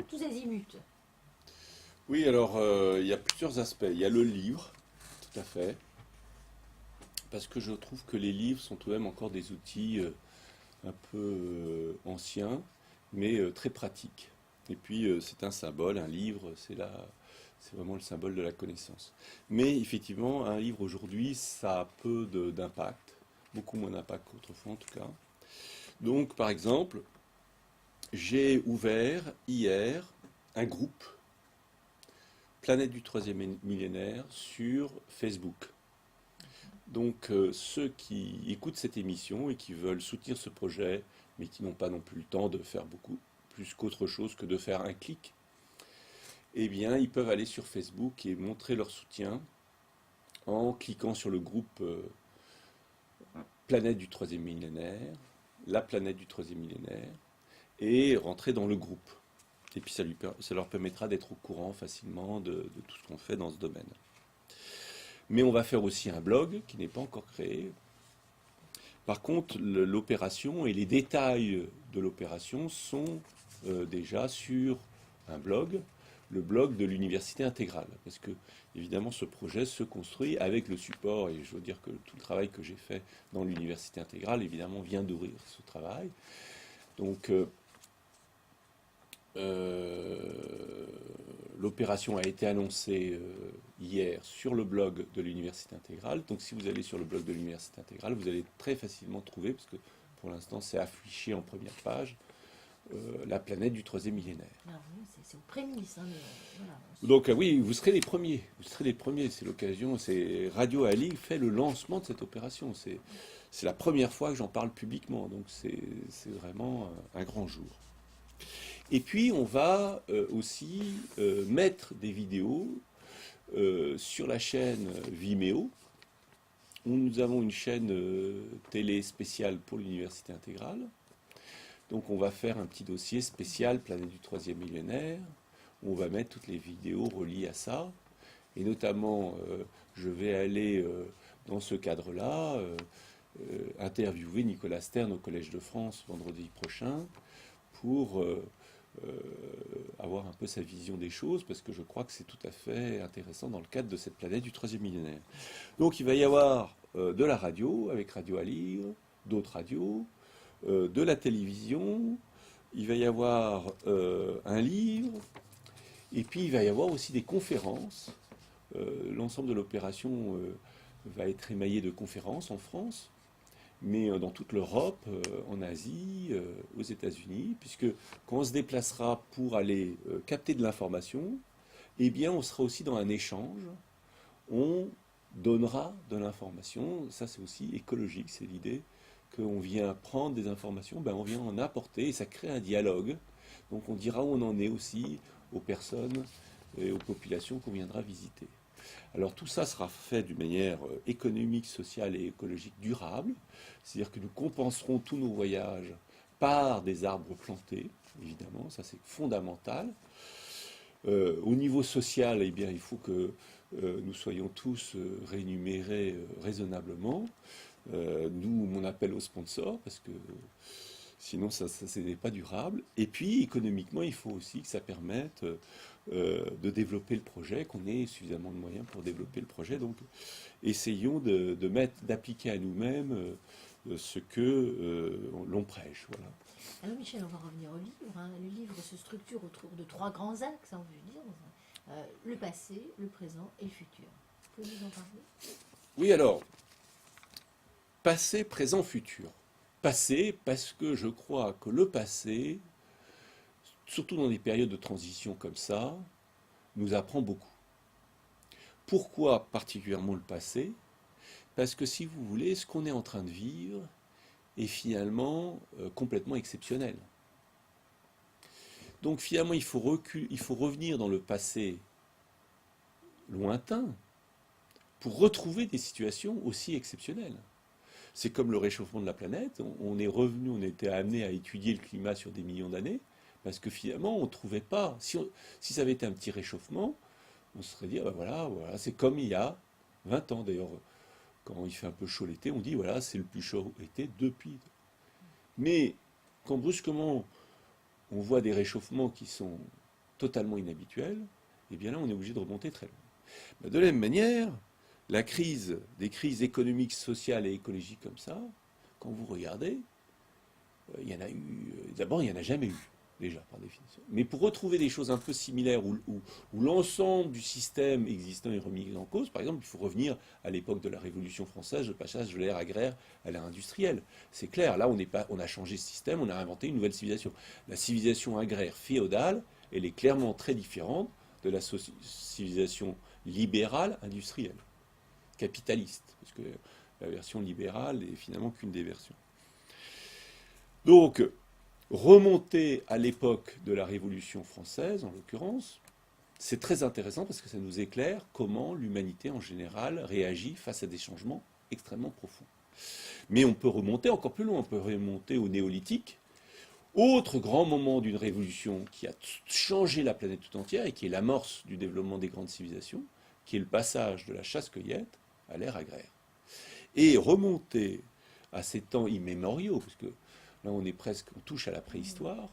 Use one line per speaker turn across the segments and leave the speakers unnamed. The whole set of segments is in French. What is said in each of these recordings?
tous azimuts.
Oui, alors il y a plusieurs aspects. Il y a le livre, tout à fait, parce que je trouve que les livres sont tout de même encore des outils un peu anciens, mais très pratiques. Et puis c'est un symbole, un livre, c'est vraiment le symbole de la connaissance. Mais effectivement, un livre aujourd'hui, ça a peu d'impact, beaucoup moins d'impact qu'autrefois en tout cas. Donc, par exemple, j'ai ouvert hier un groupe Planète du troisième millénaire sur Facebook. Donc ceux qui écoutent cette émission et qui veulent soutenir ce projet, mais qui n'ont pas non plus le temps de faire beaucoup plus qu'autre chose que de faire un clic, eh bien ils peuvent aller sur Facebook et montrer leur soutien en cliquant sur le groupe Planète du troisième millénaire, la planète du troisième millénaire, et rentrer dans le groupe. Et puis ça leur permettra d'être au courant facilement de tout ce qu'on fait dans ce domaine. Mais on va faire aussi un blog qui n'est pas encore créé. Par contre, l'opération et les détails de l'opération sont déjà sur un blog, le blog de l'Université intégrale. Parce que, évidemment, ce projet se construit avec le support, et je veux dire que tout le travail que j'ai fait dans l'Université intégrale, évidemment, vient d'ouvrir ce travail. Donc, l'opération a été annoncée hier sur le blog de l'Université intégrale. Donc si vous allez sur le blog de l'Université intégrale, vous allez très facilement trouver, parce que pour l'instant c'est affiché en première page, la planète du troisième millénaire.
Alors, oui, c'est aux prémices. Hein, mais, voilà.
Donc oui, vous serez les premiers. Vous serez les premiers. C'est l'occasion. C'est Radio Ali fait le lancement de cette opération. C'est la première fois que j'en parle publiquement. Donc c'est vraiment un grand jour. Et puis on va aussi mettre des vidéos sur la chaîne Vimeo, où nous avons une chaîne télé spéciale pour l'Université intégrale. Donc on va faire un petit dossier spécial Planète du troisième millénaire, où on va mettre toutes les vidéos reliées à ça. Et notamment, je vais aller dans ce cadre-là interviewer Nicolas Stern au Collège de France vendredi prochain pour avoir un peu sa vision des choses, parce que je crois que c'est tout à fait intéressant dans le cadre de cette planète du troisième millénaire. Donc il va y avoir de la radio, avec Radio à lire, d'autres radios, de la télévision, il va y avoir un livre, et puis il va y avoir aussi des conférences. L'ensemble de l'opération va être émaillé de conférences en France, mais dans toute l'Europe, en Asie, aux États-Unis, puisque quand on se déplacera pour aller capter de l'information, eh bien on sera aussi dans un échange, on donnera de l'information, ça c'est aussi écologique, c'est l'idée qu'on vient prendre des informations, ben on vient en apporter, et ça crée un dialogue, donc on dira où on en est aussi aux personnes et aux populations qu'on viendra visiter. Alors tout ça sera fait d'une manière économique, sociale et écologique durable, c'est-à-dire que nous compenserons tous nos voyages par des arbres plantés, évidemment, ça c'est fondamental. Au niveau social, eh bien, il faut que nous soyons tous rémunérés raisonnablement. Nous, mon appel aux sponsors, parce que sinon ça n'est pas durable. Et puis économiquement, il faut aussi que ça permette de développer le projet, qu'on ait suffisamment de moyens pour développer le projet. Donc essayons d'appliquer à nous-mêmes ce que l'on prêche. Voilà.
Alors Michel, on va revenir au livre. Hein. Le livre se structure autour de trois grands axes, on veut dire. Le passé, le présent et le futur. Pouvez-vous en parler?
Oui, alors, passé, présent, futur. Passé, parce que je crois que le passé, surtout dans des périodes de transition comme ça, nous apprend beaucoup. Pourquoi particulièrement le passé? Parce que si vous voulez, ce qu'on est en train de vivre est finalement complètement exceptionnel. Donc finalement, il faut revenir dans le passé lointain pour retrouver des situations aussi exceptionnelles. C'est comme le réchauffement de la planète. On est revenu, on était amené à étudier le climat sur des millions d'années, parce que finalement, on ne trouvait pas. Si ça avait été un petit réchauffement, on se serait dit, ah ben voilà, c'est comme il y a 20 ans. D'ailleurs, quand il fait un peu chaud l'été, on dit, voilà, c'est le plus chaud été depuis. Mais quand brusquement, on voit des réchauffements qui sont totalement inhabituel, et bien là, on est obligé de remonter très loin. De la même manière, des crises économiques, sociales et écologiques comme ça, quand vous regardez, il y en a eu. D'abord, il n'y en a jamais eu, déjà, par définition. Mais pour retrouver des choses un peu similaires où l'ensemble du système existant est remis en cause, par exemple, il faut revenir à l'époque de la Révolution française, le passage de l'ère agraire à l'ère industrielle. C'est clair, là, on a changé ce système, on a inventé une nouvelle civilisation. La civilisation agraire féodale, elle est clairement très différente de la civilisation libérale industrielle, capitaliste, parce que la version libérale est finalement qu'une des versions. Donc, remonter à l'époque de la Révolution française, en l'occurrence, c'est très intéressant parce que ça nous éclaire comment l'humanité en général réagit face à des changements extrêmement profonds. Mais on peut remonter encore plus loin, on peut remonter au néolithique, autre grand moment d'une révolution qui a changé la planète tout entière et qui est l'amorce du développement des grandes civilisations, qui est le passage de la chasse-cueillette à l'ère agraire. Et remonter à ces temps immémoriaux, parce que là on touche à la préhistoire,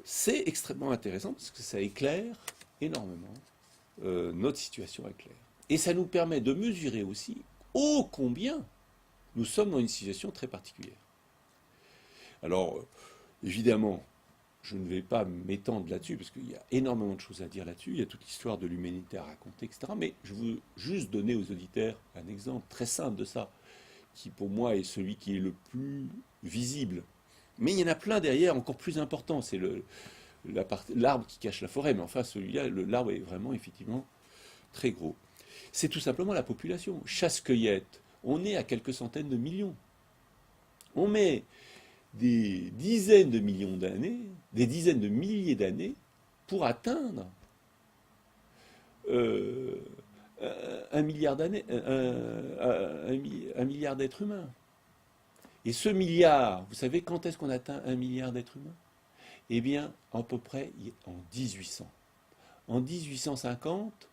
c'est extrêmement intéressant parce que ça éclaire énormément notre situation actuelle. Et ça nous permet de mesurer aussi ô combien nous sommes dans une situation très particulière. Alors, évidemment, je ne vais pas m'étendre là-dessus, parce qu'il y a énormément de choses à dire là-dessus, il y a toute l'histoire de l'humanité à raconter, etc. Mais je veux juste donner aux auditeurs un exemple très simple de ça, qui pour moi est celui qui est le plus visible. Mais il y en a plein derrière, encore plus important, c'est l'arbre qui cache la forêt, mais enfin celui-là, l'arbre est vraiment effectivement très gros. C'est tout simplement la population. Chasse-cueillette, on est à quelques centaines de millions. On met des dizaines de millions d'années, des dizaines de milliers d'années pour atteindre un milliard d'années, un milliard d'êtres humains. Et ce milliard, vous savez quand est-ce qu'on atteint un milliard d'êtres humains? Eh bien, à peu près en 1800. En 1850,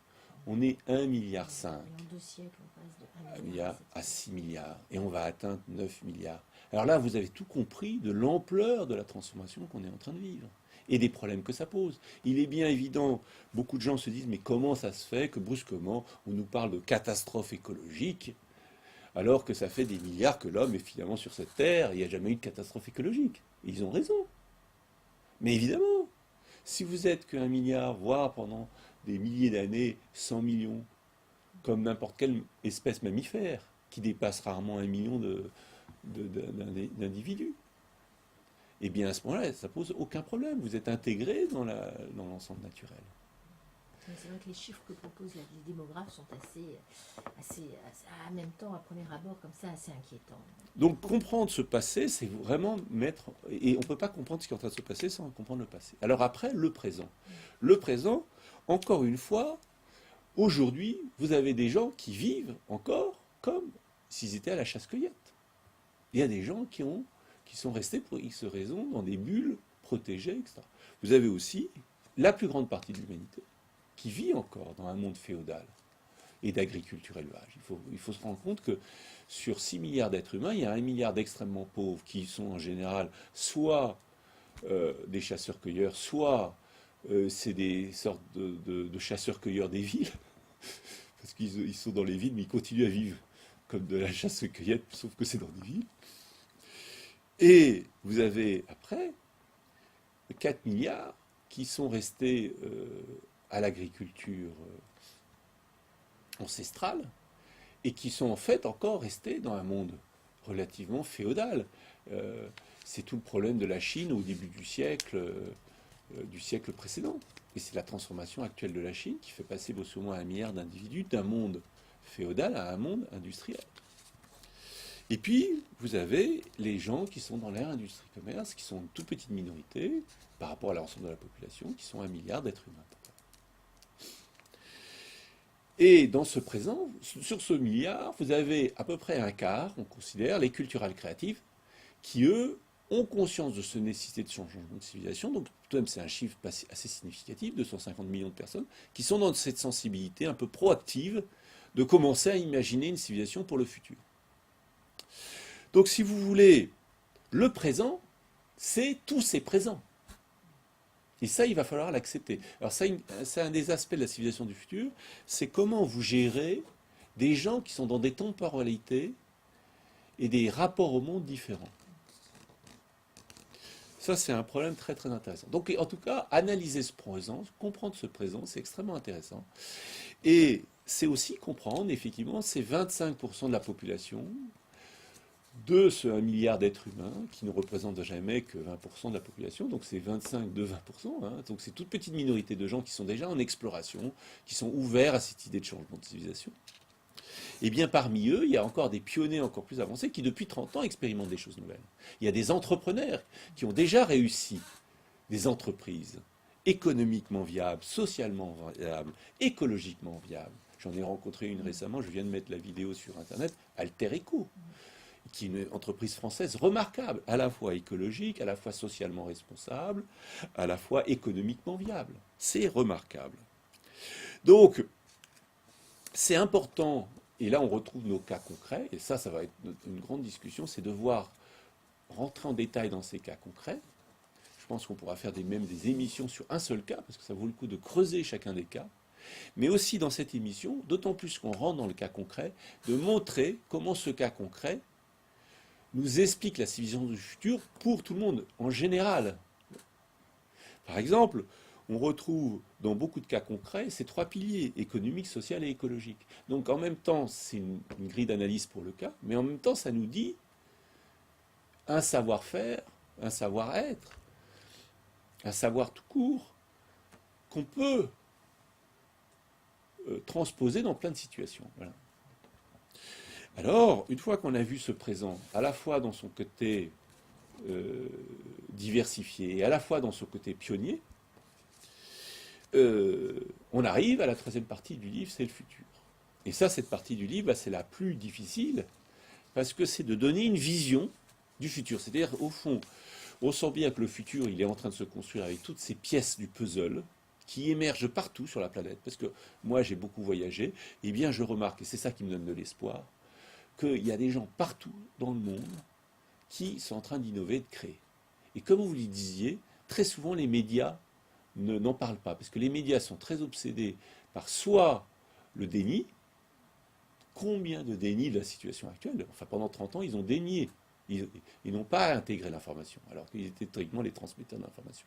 on est 1,5 milliard.
En 2 siècles, on passe de
1 milliard à 6 milliards. Et on va atteindre 9 milliards. Alors là, vous avez tout compris de l'ampleur de la transformation qu'on est en train de vivre et des problèmes que ça pose. Il est bien évident, beaucoup de gens se disent, mais comment ça se fait que brusquement, on nous parle de catastrophe écologique, alors que ça fait des milliards que l'homme est finalement sur cette terre, il n'y a jamais eu de catastrophe écologique. Et ils ont raison. Mais évidemment, si vous êtes qu'un milliard, voire pendant des milliers d'années, 100 millions, comme n'importe quelle espèce mammifère, qui dépasse rarement 1 million d'individus, eh bien à ce moment-là, ça pose aucun problème. Vous êtes intégré dans l'ensemble naturel.
C'est vrai que les chiffres que propose la démographe sont assez, en même temps, à premier abord, comme ça, assez inquiétants.
Donc comprendre ce passé, c'est vraiment mettre... Et on ne peut pas comprendre ce qui est en train de se passer sans comprendre le passé. Alors après, le présent. Le présent, encore une fois, aujourd'hui, vous avez des gens qui vivent encore comme s'ils étaient à la chasse-cueillette. Il y a des gens qui sont restés pour X raisons dans des bulles protégées, etc. Vous avez aussi la plus grande partie de l'humanité qui vit encore dans un monde féodal et d'agriculture-élevage. Il faut se rendre compte que sur 6 milliards d'êtres humains, il y a 1 milliard d'extrêmement pauvres qui sont en général soit des chasseurs-cueilleurs, soit c'est des sortes de chasseurs-cueilleurs des villes, parce qu'ils sont dans les villes, mais ils continuent à vivre comme de la chasse-cueillette, sauf que c'est dans des villes. Et vous avez après 4 milliards qui sont restés à l'agriculture ancestrale et qui sont en fait encore restés dans un monde relativement féodal. C'est tout le problème de la Chine au début du siècle précédent. Et c'est la transformation actuelle de la Chine qui fait passer au moins 1 milliard d'individus d'un monde féodal à un monde industriel. Et puis, vous avez les gens qui sont dans l'ère industrie-commerce, qui sont une toute petite minorité par rapport à l'ensemble de la population, qui sont 1 milliard d'êtres humains. Et dans ce présent, sur ce milliard, vous avez à peu près un quart, on considère, les culturels créatives, qui, eux, ont conscience de cette nécessité de changement de civilisation. Donc, tout de même, c'est un chiffre assez significatif, 250 millions de personnes, qui sont dans cette sensibilité un peu proactive de commencer à imaginer une civilisation pour le futur. Donc, si vous voulez, le présent, c'est tous ces présents. Et ça, il va falloir l'accepter. Alors ça, c'est un des aspects de la civilisation du futur, c'est comment vous gérez des gens qui sont dans des temporalités et des rapports au monde différents. Ça, c'est un problème très très intéressant. Donc, en tout cas, analyser ce présent, comprendre ce présent, c'est extrêmement intéressant. Et c'est aussi comprendre, effectivement, ces 25% de la population, de ce 1 milliard d'êtres humains, qui ne représentent jamais que 20% de la population, donc c'est 25 de 20%, hein, donc c'est toute petite minorité de gens qui sont déjà en exploration, qui sont ouverts à cette idée de changement de civilisation. Et bien parmi eux, il y a encore des pionniers encore plus avancés qui depuis 30 ans expérimentent des choses nouvelles. Il y a des entrepreneurs qui ont déjà réussi des entreprises économiquement viables, socialement viables, écologiquement viables. J'en ai rencontré une récemment, je viens de mettre la vidéo sur Internet, Alter Eco, qui est une entreprise française remarquable, à la fois écologique, à la fois socialement responsable, à la fois économiquement viable. C'est remarquable. Donc, c'est important, et là on retrouve nos cas concrets, et ça va être une grande discussion, c'est de voir rentrer en détail dans ces cas concrets. Je pense qu'on pourra faire même des émissions sur un seul cas, parce que ça vaut le coup de creuser chacun des cas. Mais aussi dans cette émission, d'autant plus qu'on rentre dans le cas concret, de montrer comment ce cas concret nous explique la civilisation du futur pour tout le monde, en général. Par exemple, on retrouve dans beaucoup de cas concrets ces 3 piliers, économique, social et écologique. Donc en même temps, c'est une grille d'analyse pour le cas, mais en même temps, ça nous dit un savoir-faire, un savoir-être, un savoir tout court, qu'on peut transposer dans plein de situations. Voilà. Alors, une fois qu'on a vu ce présent, à la fois dans son côté diversifié et à la fois dans son côté pionnier, on arrive à la 3e partie du livre, c'est le futur. Et ça, cette partie du livre, c'est la plus difficile, parce que c'est de donner une vision du futur. C'est-à-dire, au fond, on sent bien que le futur, il est en train de se construire avec toutes ces pièces du puzzle qui émergent partout sur la planète. Parce que moi, j'ai beaucoup voyagé, et bien je remarque, et c'est ça qui me donne de l'espoir, qu'il y a des gens partout dans le monde qui sont en train d'innover, de créer. Et comme vous le disiez, très souvent les médias n'en parlent pas, parce que les médias sont très obsédés par soit le déni, combien de déni de la situation actuelle. Enfin, pendant 30 ans, ils ont dénié. Ils n'ont pas intégré l'information, alors qu'ils étaient théoriquement les transmetteurs d'informations.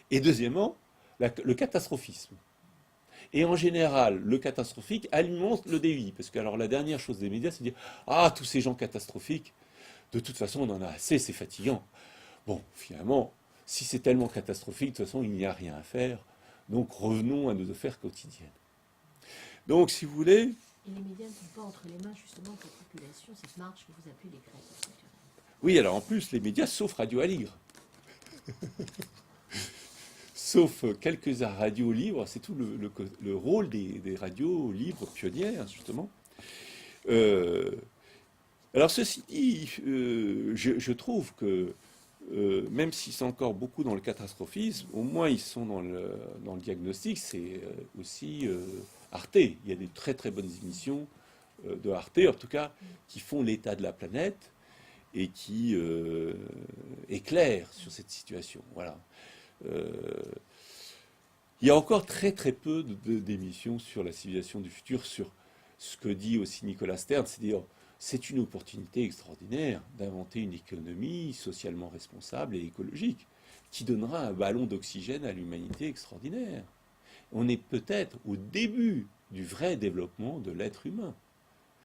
Et deuxièmement, le catastrophisme. Et en général, le catastrophique alimente le déni. Parce que alors, la dernière chose des médias, c'est de dire « Ah, tous ces gens catastrophiques, de toute façon, on en a assez, c'est fatigant. » Bon, finalement, si c'est tellement catastrophique, de toute façon, il n'y a rien à faire. Donc, revenons à nos affaires quotidiennes. Donc, si vous voulez...
Et les médias ne sont pas entre les mains, justement, de la population, cette marche que vous appelez les créateurs culturels.
Oui, alors en plus, les médias, sauf Radio Aligre. Sauf quelques radios libres, c'est tout le rôle des radios libres pionnières, justement. Alors ceci dit, je trouve que même s'ils sont encore beaucoup dans le catastrophisme, au moins ils sont dans le diagnostic, c'est aussi Arte. Il y a des très très bonnes émissions de Arte, en tout cas, qui font l'état de la planète et qui éclairent sur cette situation. Voilà. Il y a encore très très peu d'émissions sur la civilisation du futur, sur ce que dit aussi Nicolas Stern, c'est-à-dire c'est une opportunité extraordinaire d'inventer une économie socialement responsable et écologique qui donnera un ballon d'oxygène à l'humanité extraordinaire. On est peut-être au début du vrai développement de l'être humain.